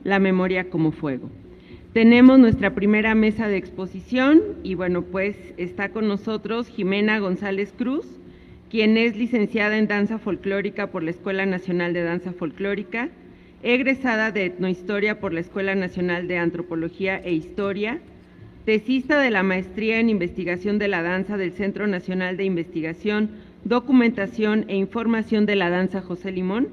La memoria como fuego. Tenemos nuestra primera mesa de exposición y bueno, pues está con nosotros Jimena González Cruz, quien es licenciada en Danza Folclórica por la Escuela Nacional de Danza Folclórica, egresada de Etnohistoria por la Escuela Nacional de Antropología e Historia, tesista de la Maestría en Investigación de la Danza del Centro Nacional de Investigación, Documentación e Información de la Danza José Limón.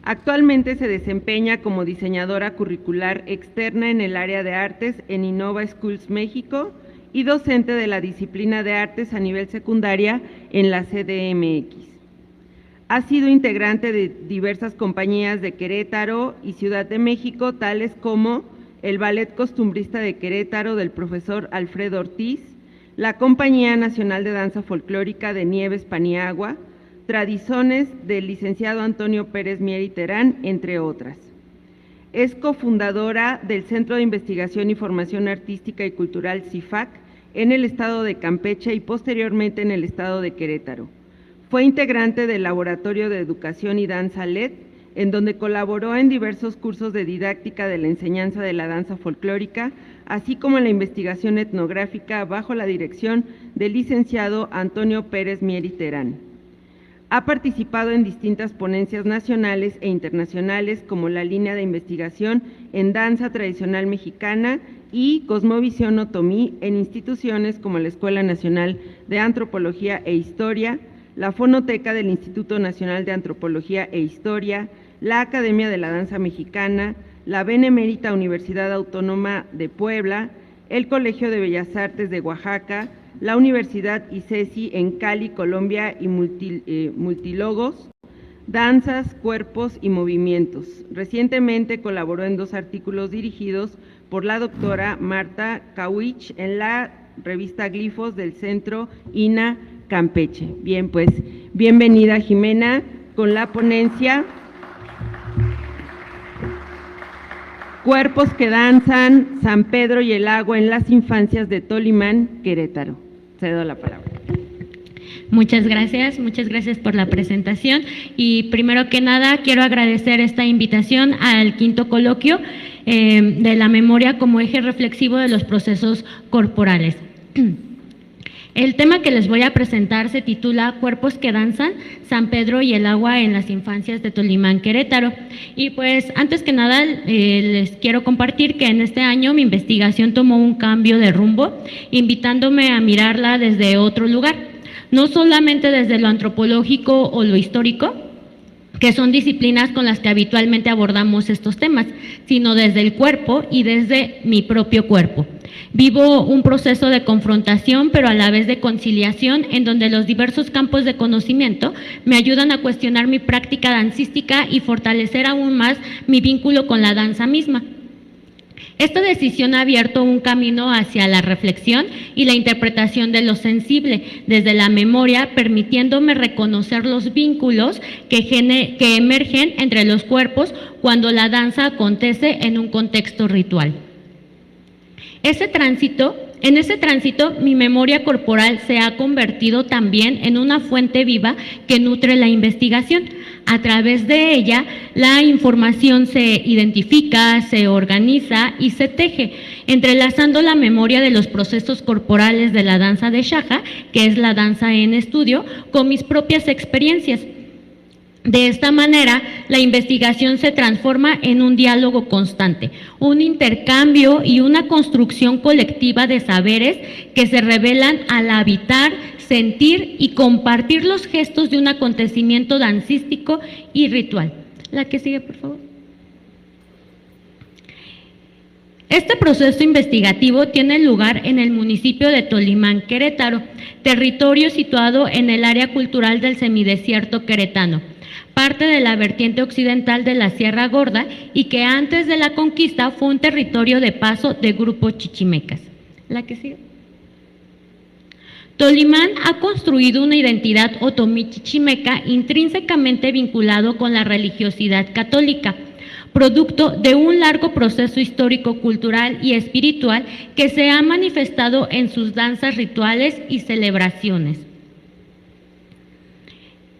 Actualmente se desempeña como diseñadora curricular externa en el área de artes en Innova Schools México y docente de la disciplina de artes a nivel secundaria en la CDMX. Ha sido integrante de diversas compañías de Querétaro y Ciudad de México, tales como el Ballet Costumbrista de Querétaro del profesor Alfredo Ortiz, la Compañía Nacional de Danza Folclórica de Nieves Paniagua, Tradizones del licenciado Antonio Pérez Mier y Terán, entre otras. Es cofundadora del Centro de Investigación y Formación Artística y Cultural CIFAC en el estado de Campeche y posteriormente en el estado de Querétaro. Fue integrante del Laboratorio de Educación y Danza LED, en donde colaboró en diversos cursos de didáctica de la enseñanza de la danza folclórica, así como en la investigación etnográfica bajo la dirección del licenciado Antonio Pérez Mier y Terán. Ha participado en distintas ponencias nacionales e internacionales como la línea de investigación en danza tradicional mexicana y Cosmovisión Otomí en instituciones como la Escuela Nacional de Antropología e Historia, la Fonoteca del Instituto Nacional de Antropología e Historia, la Academia de la Danza Mexicana, la Benemérita Universidad Autónoma de Puebla, el Colegio de Bellas Artes de Oaxaca, la Universidad ICESI en Cali, Colombia y Multilogos, Danzas, Cuerpos y Movimientos. Recientemente colaboró en 2 artículos dirigidos por la doctora Marta Kawich en la revista Glifos del Centro INA Campeche. Bien, pues bienvenida Jimena con la ponencia Cuerpos que danzan, San Pedro y el agua en las infancias de Tolimán, Querétaro. Cedo la palabra. Muchas gracias por la presentación y primero que nada quiero agradecer esta invitación al 5º coloquio de la memoria como eje reflexivo de los procesos corporales. El tema que les voy a presentar se titula Cuerpos que danzan, San Pedro y el agua en las infancias de Tolimán, Querétaro. Y pues antes que nada les quiero compartir que en este año mi investigación tomó un cambio de rumbo, invitándome a mirarla desde otro lugar, no solamente desde lo antropológico o lo histórico, que son disciplinas con las que habitualmente abordamos estos temas, sino desde el cuerpo y desde mi propio cuerpo. Vivo un proceso de confrontación, pero a la vez de conciliación, en donde los diversos campos de conocimiento me ayudan a cuestionar mi práctica dancística y fortalecer aún más mi vínculo con la danza misma. Esta decisión ha abierto un camino hacia la reflexión y la interpretación de lo sensible desde la memoria, permitiéndome reconocer los vínculos que emergen entre los cuerpos cuando la danza acontece en un contexto ritual. En ese tránsito, mi memoria corporal se ha convertido también en una fuente viva que nutre la investigación. A través de ella, la información se identifica, se organiza y se teje, entrelazando la memoria de los procesos corporales de la danza de Shaja, que es la danza en estudio, con mis propias experiencias. De esta manera, la investigación se transforma en un diálogo constante, un intercambio y una construcción colectiva de saberes que se revelan al habitar, sentir y compartir los gestos de un acontecimiento dancístico y ritual. La que sigue, por favor. Este proceso investigativo tiene lugar en el municipio de Tolimán, Querétaro, territorio situado en el área cultural del semidesierto queretano, parte de la vertiente occidental de la Sierra Gorda y que antes de la conquista fue un territorio de paso de grupos chichimecas. La que sigue. Tolimán ha construido una identidad otomí chichimeca intrínsecamente vinculado con la religiosidad católica, producto de un largo proceso histórico, cultural y espiritual que se ha manifestado en sus danzas rituales y celebraciones.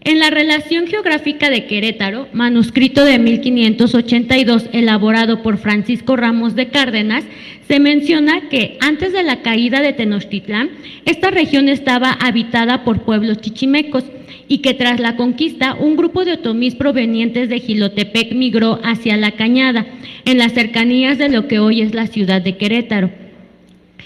En la relación geográfica de Querétaro, manuscrito de 1582 elaborado por Francisco Ramos de Cárdenas, se menciona que antes de la caída de Tenochtitlán, esta región estaba habitada por pueblos chichimecos y que tras la conquista un grupo de otomís provenientes de Jilotepec migró hacia La Cañada, en las cercanías de lo que hoy es la ciudad de Querétaro.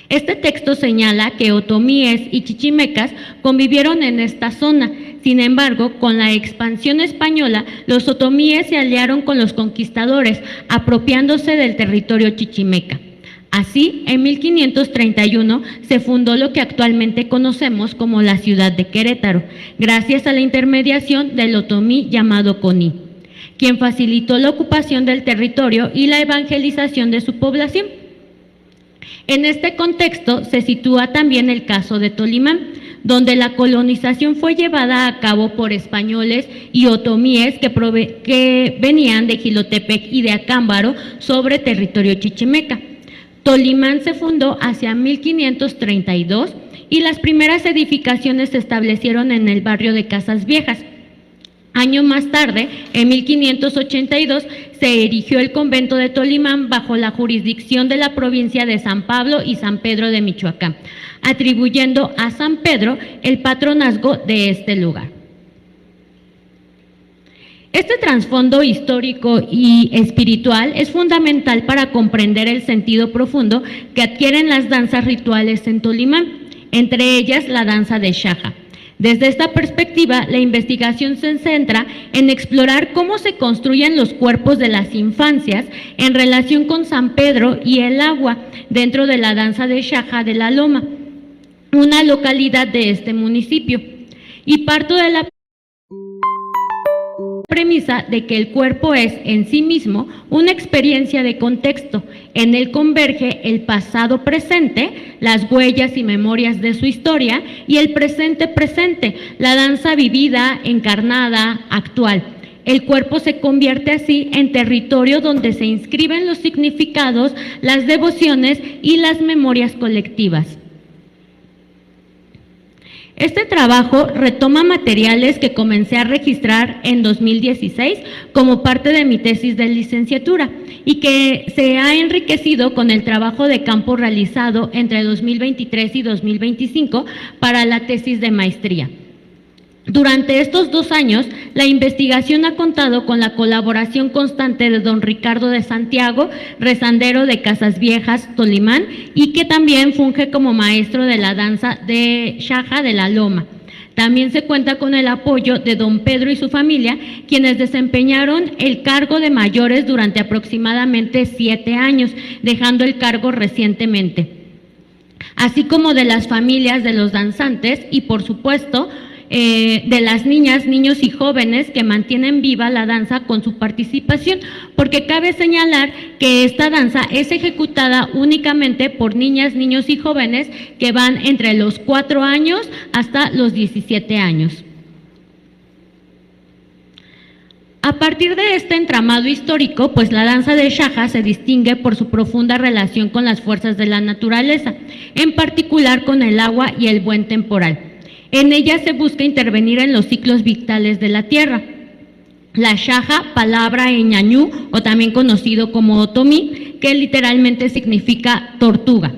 Este texto señala que otomíes y chichimecas convivieron en esta zona. Sin embargo, con la expansión española, los otomíes se aliaron con los conquistadores, apropiándose del territorio chichimeca. Así, en 1531 se fundó lo que actualmente conocemos como la ciudad de Querétaro, gracias a la intermediación del otomí llamado Coní, quien facilitó la ocupación del territorio y la evangelización de su población. En este contexto se sitúa también el caso de Tolimán, donde la colonización fue llevada a cabo por españoles y otomíes que venían de Jilotepec y de Acámbaro sobre territorio chichimeca. Tolimán se fundó hacia 1532 y las primeras edificaciones se establecieron en el barrio de Casas Viejas. Año más tarde, en 1582, se erigió el convento de Tolimán bajo la jurisdicción de la provincia de San Pablo y San Pedro de Michoacán, atribuyendo a San Pedro el patronazgo de este lugar. Este trasfondo histórico y espiritual es fundamental para comprender el sentido profundo que adquieren las danzas rituales en Tolimán, entre ellas la danza de Xaja. Desde esta perspectiva, la investigación se centra en explorar cómo se construyen los cuerpos de las infancias en relación con San Pedro y el agua dentro de la danza de Xaja de la Loma, una localidad de este municipio. Y parto de la premisa de que el cuerpo es en sí mismo una experiencia de contexto. En él converge el pasado presente, las huellas y memorias de su historia, y el presente presente, la danza vivida, encarnada, actual. El cuerpo se convierte así en territorio donde se inscriben los significados, las devociones y las memorias colectivas. Este trabajo retoma materiales que comencé a registrar en 2016 como parte de mi tesis de licenciatura y que se ha enriquecido con el trabajo de campo realizado entre 2023 y 2025 para la tesis de maestría. Durante estos 2 años, la investigación ha contado con la colaboración constante de don Ricardo de Santiago, rezandero de Casas Viejas, Tolimán, y que también funge como maestro de la danza de Xaja de la Loma. También se cuenta con el apoyo de don Pedro y su familia, quienes desempeñaron el cargo de mayores durante aproximadamente 7 años, dejando el cargo recientemente, así como de las familias de los danzantes y, por supuesto, de las niñas, niños y jóvenes que mantienen viva la danza con su participación, porque cabe señalar que esta danza es ejecutada únicamente por niñas, niños y jóvenes que van entre los 4 años hasta los 17 años. A partir de este entramado histórico, pues la danza de Xaja se distingue por su profunda relación con las fuerzas de la naturaleza, en particular con el agua y el buen temporal. En ella se busca intervenir en los ciclos vitales de la tierra. La Xaja, palabra en ñañú o también conocido como otomí, que literalmente significa tortuga.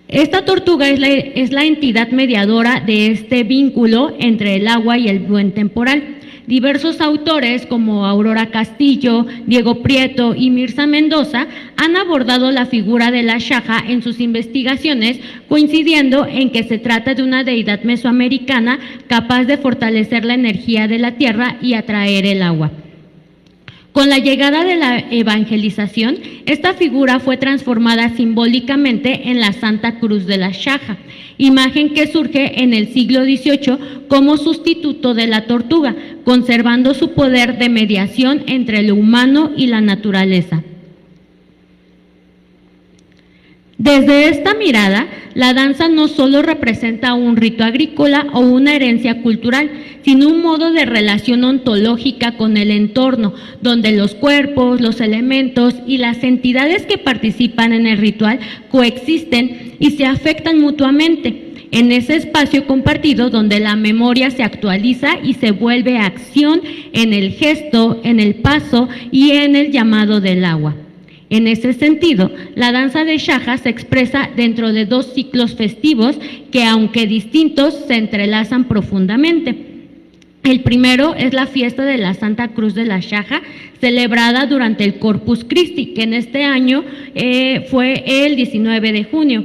Esta tortuga es la entidad mediadora de este vínculo entre el agua y el buen temporal. Diversos autores como Aurora Castillo, Diego Prieto y Mirza Mendoza han abordado la figura de la Xaja en sus investigaciones, coincidiendo en que se trata de una deidad mesoamericana capaz de fortalecer la energía de la tierra y atraer el agua. Con la llegada de la evangelización, esta figura fue transformada simbólicamente en la Santa Cruz de la Xaja, imagen que surge en el siglo XVIII como sustituto de la tortuga, conservando su poder de mediación entre lo humano y la naturaleza. Desde esta mirada, la danza no solo representa un rito agrícola o una herencia cultural, sino un modo de relación ontológica con el entorno, donde los cuerpos, los elementos y las entidades que participan en el ritual coexisten y se afectan mutuamente. en ese espacio compartido donde la memoria se actualiza y se vuelve acción en el gesto, en el paso y en el llamado del agua. En ese sentido, la danza de Xaja se expresa dentro de dos ciclos festivos que, aunque distintos, se entrelazan profundamente. El primero es la fiesta de la Santa Cruz de la Xaja, celebrada durante el Corpus Christi, que en este año fue el 19 de junio,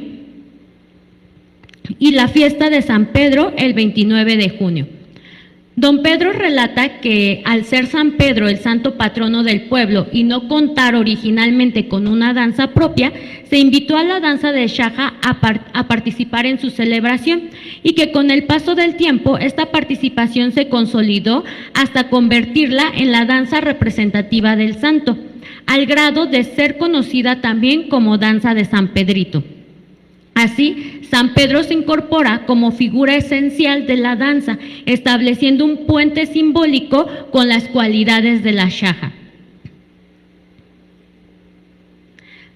y la fiesta de San Pedro el 29 de junio. Don Pedro relata que al ser San Pedro el santo patrono del pueblo y no contar originalmente con una danza propia, se invitó a la danza de Xaja a participar en su celebración y que con el paso del tiempo esta participación se consolidó hasta convertirla en la danza representativa del santo, al grado de ser conocida también como danza de San Pedrito. Así, San Pedro se incorpora como figura esencial de la danza, estableciendo un puente simbólico con las cualidades de la Xaja.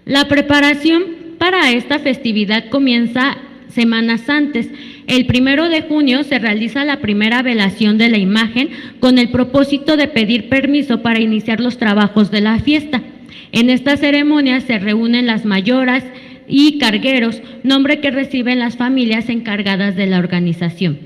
La preparación para esta festividad comienza semanas antes. El 1 de junio se realiza la primera velación de la imagen con el propósito de pedir permiso para iniciar los trabajos de la fiesta. En esta ceremonia se reúnen las mayoras y cargueros, nombre que reciben las familias encargadas de la organización,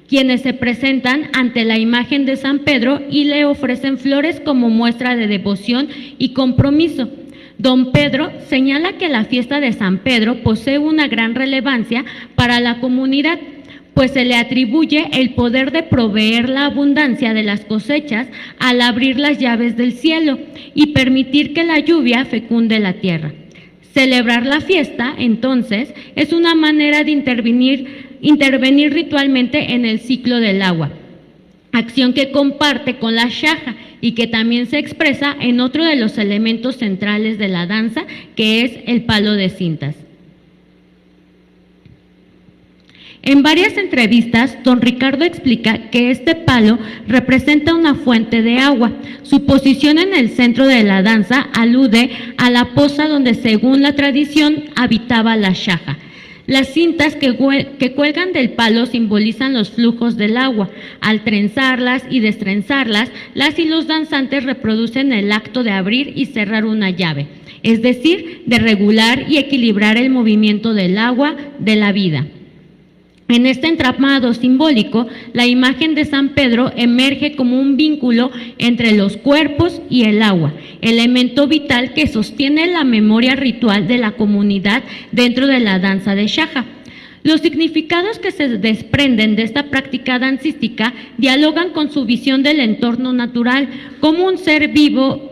quienes se presentan ante la imagen de San Pedro y le ofrecen flores como muestra de devoción y compromiso. Don Pedro señala que la fiesta de San Pedro posee una gran relevancia para la comunidad, pues se le atribuye el poder de proveer la abundancia de las cosechas al abrir las llaves del cielo y permitir que la lluvia fecunde la tierra. Celebrar la fiesta, entonces, es una manera de intervenir ritualmente en el ciclo del agua, acción que comparte con la Xaja y que también se expresa en otro de los elementos centrales de la danza, que es el palo de cintas. En varias entrevistas, don Ricardo explica que este palo representa una fuente de agua. Su posición en el centro de la danza alude a la poza donde, según la tradición, habitaba la Xaja. Las cintas que cuelgan del palo simbolizan los flujos del agua. Al trenzarlas y destrenzarlas, las y los danzantes reproducen el acto de abrir y cerrar una llave, es decir, de regular y equilibrar el movimiento del agua de la vida. En este entramado simbólico, la imagen de San Pedro emerge como un vínculo entre los cuerpos y el agua, elemento vital que sostiene la memoria ritual de la comunidad dentro de la danza de Xaja. Los significados que se desprenden de esta práctica dancística dialogan con su visión del entorno natural como un ser vivo,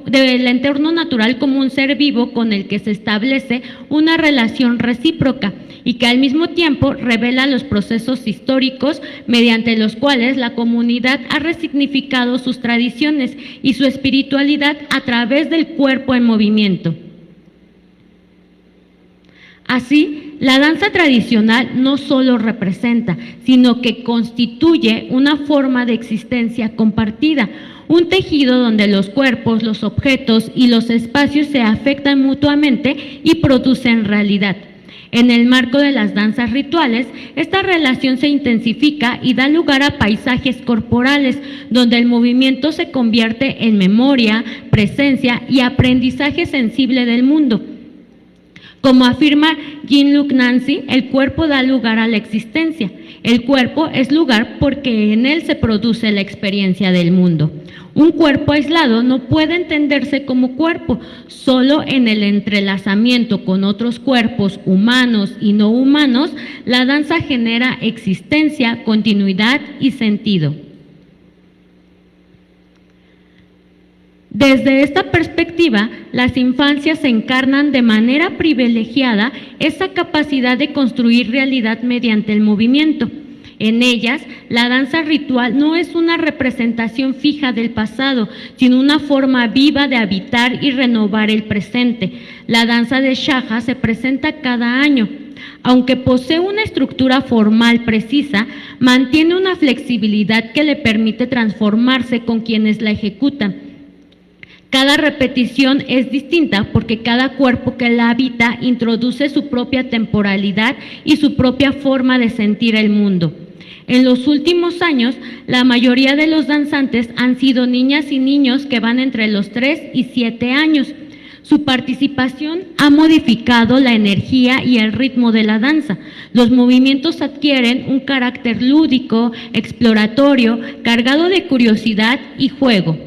con el que se establece una relación recíproca y que al mismo tiempo revela los procesos históricos mediante los cuales la comunidad ha resignificado sus tradiciones y su espiritualidad a través del cuerpo en movimiento. Así, la danza tradicional no solo representa, sino que constituye una forma de existencia compartida, un tejido donde los cuerpos, los objetos y los espacios se afectan mutuamente y producen realidad. En el marco de las danzas rituales, esta relación se intensifica y da lugar a paisajes corporales, donde el movimiento se convierte en memoria, presencia y aprendizaje sensible del mundo. Como afirma Jean-Luc Nancy, el cuerpo da lugar a la existencia. El cuerpo es lugar porque en él se produce la experiencia del mundo. Un cuerpo aislado no puede entenderse como cuerpo, solo en el entrelazamiento con otros cuerpos humanos y no humanos, la danza genera existencia, continuidad y sentido. Desde esta perspectiva, las infancias encarnan de manera privilegiada esa capacidad de construir realidad mediante el movimiento. En ellas, la danza ritual no es una representación fija del pasado, sino una forma viva de habitar y renovar el presente. La danza de Xaja se presenta cada año. Aunque posee una estructura formal precisa, mantiene una flexibilidad que le permite transformarse con quienes la ejecutan. Cada repetición es distinta porque cada cuerpo que la habita introduce su propia temporalidad y su propia forma de sentir el mundo. En los últimos años, la mayoría de los danzantes han sido niñas y niños que van entre los 3 y 7 años. Su participación ha modificado la energía y el ritmo de la danza. Los movimientos adquieren un carácter lúdico, exploratorio, cargado de curiosidad y juego.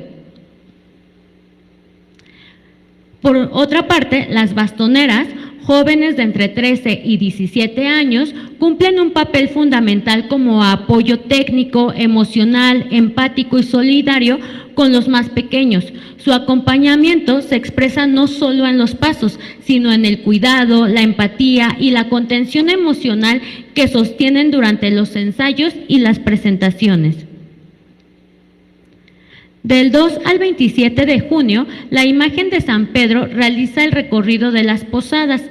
Por otra parte, las bastoneras, jóvenes de entre 13 y 17 años, cumplen un papel fundamental como apoyo técnico, emocional, empático y solidario con los más pequeños. Su acompañamiento se expresa no solo en los pasos, sino en el cuidado, la empatía y la contención emocional que sostienen durante los ensayos y las presentaciones. Del 2 al 27 de junio, la imagen de San Pedro realiza el recorrido de las posadas.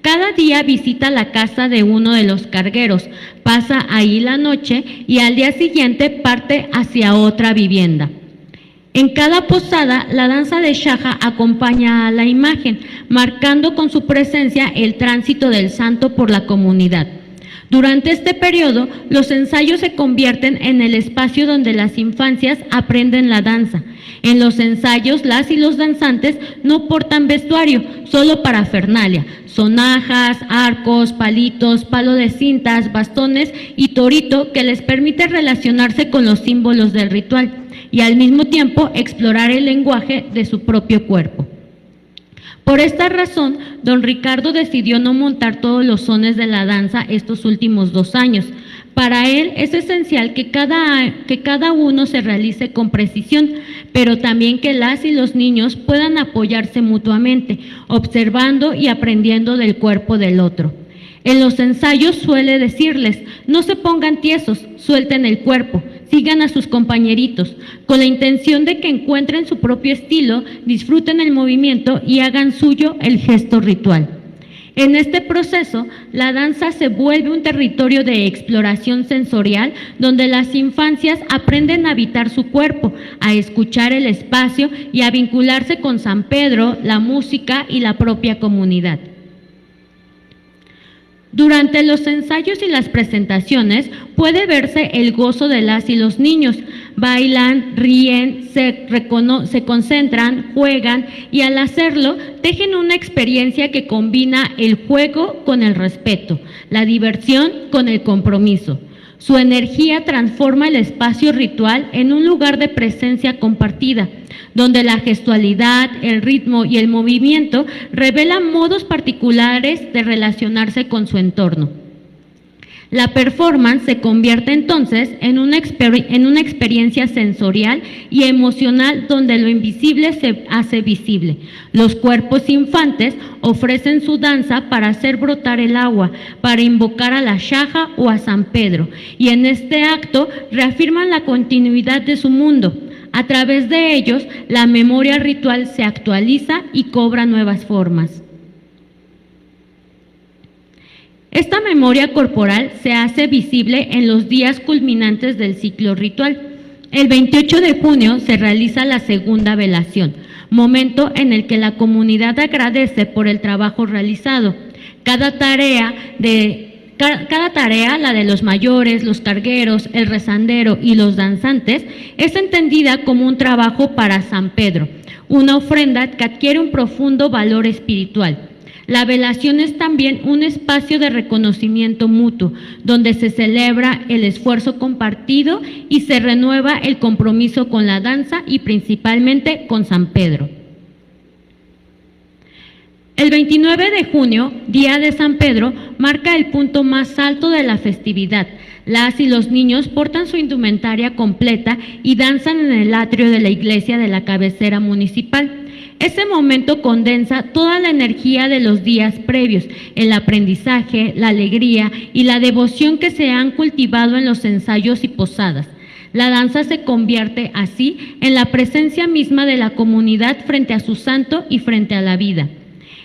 Cada día visita la casa de uno de los cargueros, pasa ahí la noche y al día siguiente parte hacia otra vivienda. En cada posada, la danza de Shaja acompaña a la imagen, marcando con su presencia el tránsito del santo por la comunidad. Durante este periodo, los ensayos se convierten en el espacio donde las infancias aprenden la danza. En los ensayos, las y los danzantes no portan vestuario, solo parafernalia, sonajas, arcos, palitos, palo de cintas, bastones y torito que les permite relacionarse con los símbolos del ritual y al mismo tiempo explorar el lenguaje de su propio cuerpo. Por esta razón, don Ricardo decidió no montar todos los sones de la danza estos últimos 2 años. Para él es esencial que cada uno se realice con precisión, pero también que las y los niños puedan apoyarse mutuamente, observando y aprendiendo del cuerpo del otro. En los ensayos suele decirles, no se pongan tiesos, suelten el cuerpo, sigan a sus compañeritos, con la intención de que encuentren su propio estilo, disfruten el movimiento y hagan suyo el gesto ritual. En este proceso, la danza se vuelve un territorio de exploración sensorial donde las infancias aprenden a habitar su cuerpo, a escuchar el espacio y a vincularse con San Pedro, la música y la propia comunidad. Durante los ensayos y las presentaciones puede verse el gozo de las y los niños. Bailan, ríen, se concentran, juegan y al hacerlo tejen una experiencia que combina el juego con el respeto, la diversión con el compromiso. Su energía transforma el espacio ritual en un lugar de presencia compartida, donde la gestualidad, el ritmo y el movimiento revelan modos particulares de relacionarse con su entorno. La performance se convierte entonces en una experiencia sensorial y emocional donde lo invisible se hace visible. Los cuerpos infantes ofrecen su danza para hacer brotar el agua, para invocar a la Shaja o a San Pedro, y en este acto reafirman la continuidad de su mundo. A través de ellos, la memoria ritual se actualiza y cobra nuevas formas. Esta memoria corporal se hace visible en los días culminantes del ciclo ritual. El 28 de junio se realiza la segunda velación, momento en el que la comunidad agradece por el trabajo realizado. Cada tarea, la de los mayores, los cargueros, el rezandero y los danzantes, es entendida como un trabajo para San Pedro, una ofrenda que adquiere un profundo valor espiritual. La velación es también un espacio de reconocimiento mutuo, donde se celebra el esfuerzo compartido y se renueva el compromiso con la danza y principalmente con San Pedro. El 29 de junio, Día de San Pedro, marca el punto más alto de la festividad. Las y los niños portan su indumentaria completa y danzan en el atrio de la iglesia de la cabecera municipal. Ese momento condensa toda la energía de los días previos, el aprendizaje, la alegría y la devoción que se han cultivado en los ensayos y posadas. La danza se convierte así en la presencia misma de la comunidad frente a su santo y frente a la vida.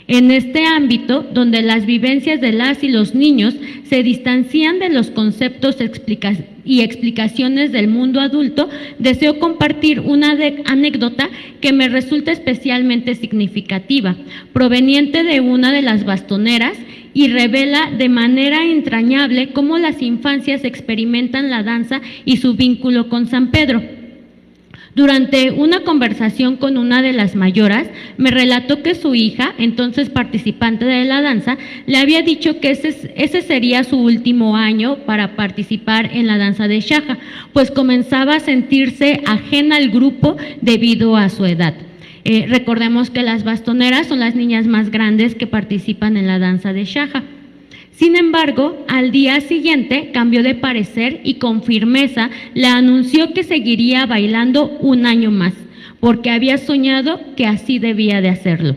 En este ámbito, donde las vivencias de las y los niños se distancian de los conceptos y explicaciones del mundo adulto, deseo compartir una anécdota que me resulta especialmente significativa, proveniente de una de las bastoneras, y revela de manera entrañable cómo las infancias experimentan la danza y su vínculo con San Pedro. Durante una conversación con una de las mayoras, me relató que su hija, entonces participante de la danza, le había dicho que ese sería su último año para participar en la danza de Shaja, pues comenzaba a sentirse ajena al grupo debido a su edad. Recordemos que las bastoneras son las niñas más grandes que participan en la danza de Shaja. Sin embargo, al día siguiente cambió de parecer y con firmeza le anunció que seguiría bailando un año más, porque había soñado que así debía de hacerlo.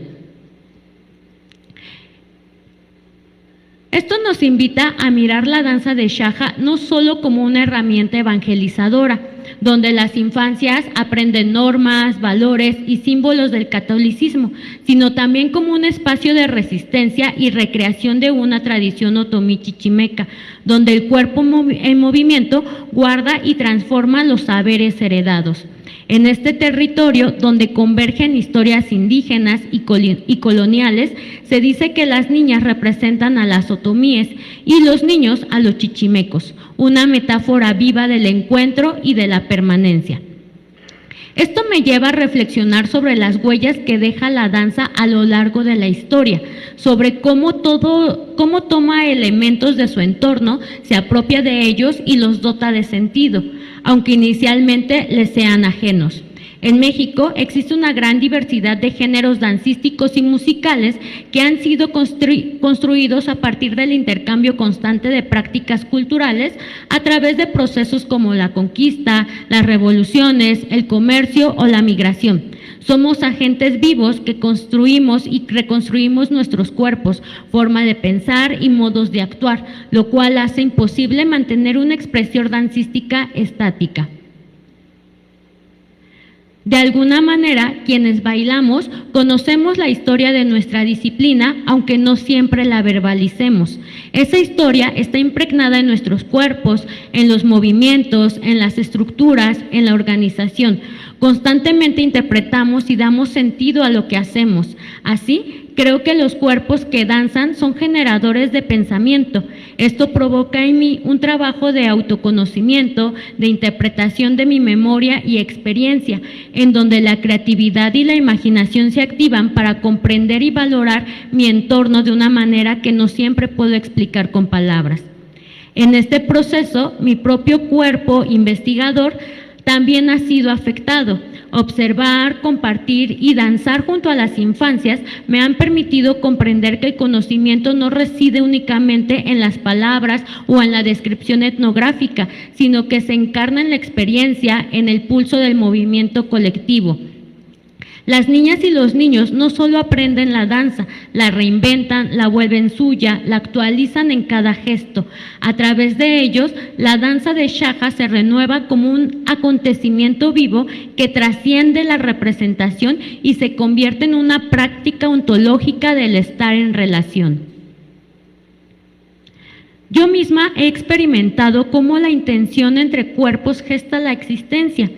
Esto nos invita a mirar la danza de Shaja no solo como una herramienta evangelizadora, donde las infancias aprenden normas, valores y símbolos del catolicismo, sino también como un espacio de resistencia y recreación de una tradición otomí chichimeca, donde el cuerpo en movimiento guarda y transforma los saberes heredados. En este territorio, donde convergen historias indígenas y coloniales, se dice que las niñas representan a las otomíes y los niños a los chichimecos, una metáfora viva del encuentro y de la permanencia. Esto me lleva a reflexionar sobre las huellas que deja la danza a lo largo de la historia, sobre cómo toma elementos de su entorno, se apropia de ellos y los dota de sentido, aunque inicialmente les sean ajenos. En México existe una gran diversidad de géneros dancísticos y musicales que han sido construidos a partir del intercambio constante de prácticas culturales a través de procesos como la conquista, las revoluciones, el comercio o la migración. Somos agentes vivos que construimos y reconstruimos nuestros cuerpos, forma de pensar y modos de actuar, lo cual hace imposible mantener una expresión dancística estática. De alguna manera, quienes bailamos conocemos la historia de nuestra disciplina, aunque no siempre la verbalicemos. Esa historia está impregnada en nuestros cuerpos, en los movimientos, en las estructuras, en la organización. Constantemente interpretamos y damos sentido a lo que hacemos. Así, creo que los cuerpos que danzan son generadores de pensamiento. Esto provoca en mí un trabajo de autoconocimiento, de interpretación de mi memoria y experiencia, en donde la creatividad y la imaginación se activan para comprender y valorar mi entorno de una manera que no siempre puedo explicar con palabras. En este proceso, mi propio cuerpo investigador también ha sido afectado. Observar, compartir y danzar junto a las infancias me han permitido comprender que el conocimiento no reside únicamente en las palabras o en la descripción etnográfica, sino que se encarna en la experiencia, en el pulso del movimiento colectivo. Las niñas y los niños no solo aprenden la danza, la reinventan, la vuelven suya, la actualizan en cada gesto. A través de ellos, la danza de Shaja se renueva como un acontecimiento vivo que trasciende la representación y se convierte en una práctica ontológica del estar en relación. Yo misma he experimentado cómo la intención entre cuerpos gesta la existencia.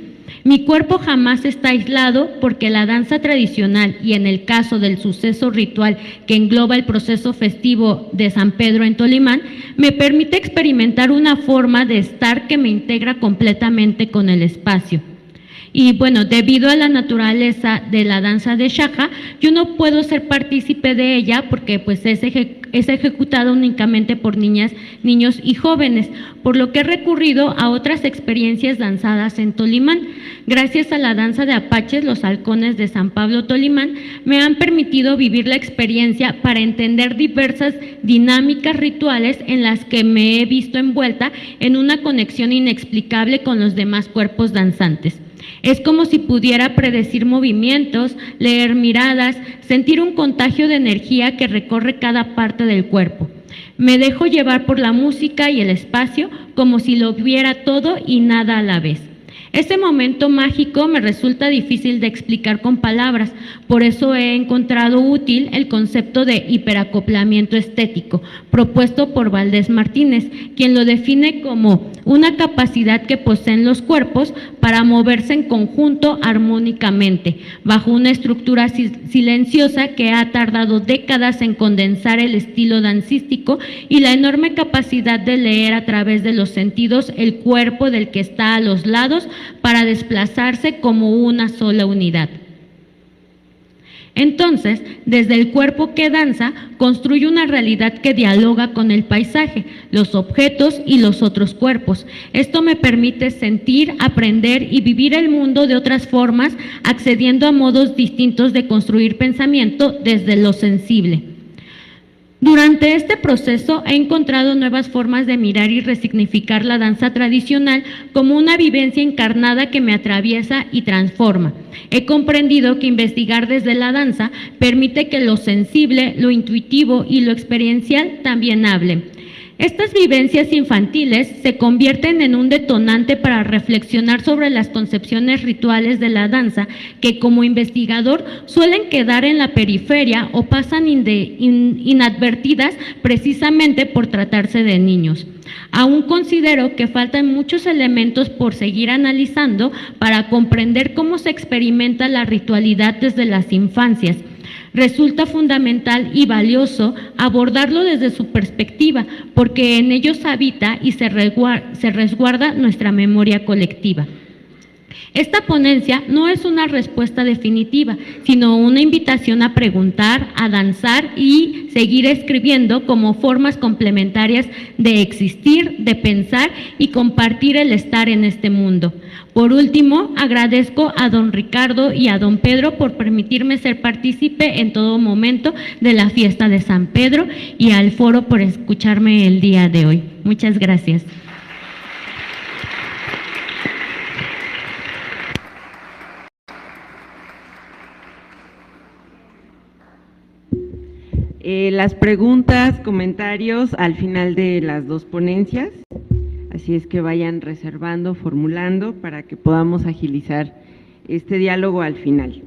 Mi cuerpo jamás está aislado porque la danza tradicional y en el caso del suceso ritual que engloba el proceso festivo de San Pedro en Tolimán, me permite experimentar una forma de estar que me integra completamente con el espacio. Y bueno, debido a la naturaleza de la danza de Shaja, yo no puedo ser partícipe de ella porque pues es ejecutada únicamente por niñas, niños y jóvenes, por lo que he recurrido a otras experiencias danzadas en Tolimán. Gracias a la danza de apaches, los halcones de San Pablo Tolimán, me han permitido vivir la experiencia para entender diversas dinámicas rituales en las que me he visto envuelta en una conexión inexplicable con los demás cuerpos danzantes. Es como si pudiera predecir movimientos, leer miradas, sentir un contagio de energía que recorre cada parte del cuerpo. Me dejo llevar por la música y el espacio como si lo viera todo y nada a la vez. Ese momento mágico me resulta difícil de explicar con palabras, por eso he encontrado útil el concepto de hiperacoplamiento estético, propuesto por Valdés Martínez, quien lo define como una capacidad que poseen los cuerpos para moverse en conjunto armónicamente, bajo una estructura silenciosa que ha tardado décadas en condensar el estilo dancístico y la enorme capacidad de leer a través de los sentidos el cuerpo del que está a los lados para desplazarse como una sola unidad. Entonces, desde el cuerpo que danza, construye una realidad que dialoga con el paisaje, los objetos y los otros cuerpos. Esto me permite sentir, aprender y vivir el mundo de otras formas, accediendo a modos distintos de construir pensamiento desde lo sensible. Durante este proceso he encontrado nuevas formas de mirar y resignificar la danza tradicional como una vivencia encarnada que me atraviesa y transforma. He comprendido que investigar desde la danza permite que lo sensible, lo intuitivo y lo experiencial también hablen. Estas vivencias infantiles se convierten en un detonante para reflexionar sobre las concepciones rituales de la danza que como investigador suelen quedar en la periferia o pasan inadvertidas precisamente por tratarse de niños. Aún considero que faltan muchos elementos por seguir analizando para comprender cómo se experimenta la ritualidad desde las infancias. Resulta fundamental y valioso abordarlo desde su perspectiva, porque en ellos habita y se resguarda nuestra memoria colectiva. Esta ponencia no es una respuesta definitiva, sino una invitación a preguntar, a danzar y seguir escribiendo como formas complementarias de existir, de pensar y compartir el estar en este mundo. Por último, agradezco a don Ricardo y a don Pedro por permitirme ser partícipe en todo momento de la fiesta de San Pedro y al foro por escucharme el día de hoy. Muchas gracias. Las preguntas, comentarios al final de las dos ponencias, así es que vayan reservando, formulando para que podamos agilizar este diálogo al final.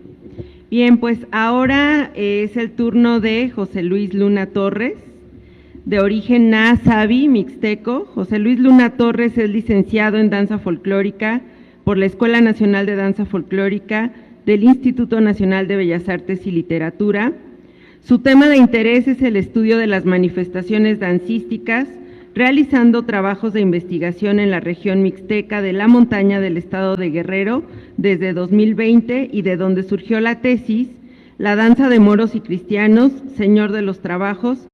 Bien, pues ahora es el turno de José Luis Luna Torres, de origen Naasavi, mixteco. José Luis Luna Torres es licenciado en Danza Folclórica por la Escuela Nacional de Danza Folclórica del Instituto Nacional de Bellas Artes y Literatura. Su tema de interés es el estudio de las manifestaciones dancísticas, realizando trabajos de investigación en la región mixteca de la montaña del estado de Guerrero desde 2020 y de donde surgió la tesis La danza de moros y cristianos, Señor de los Trabajos,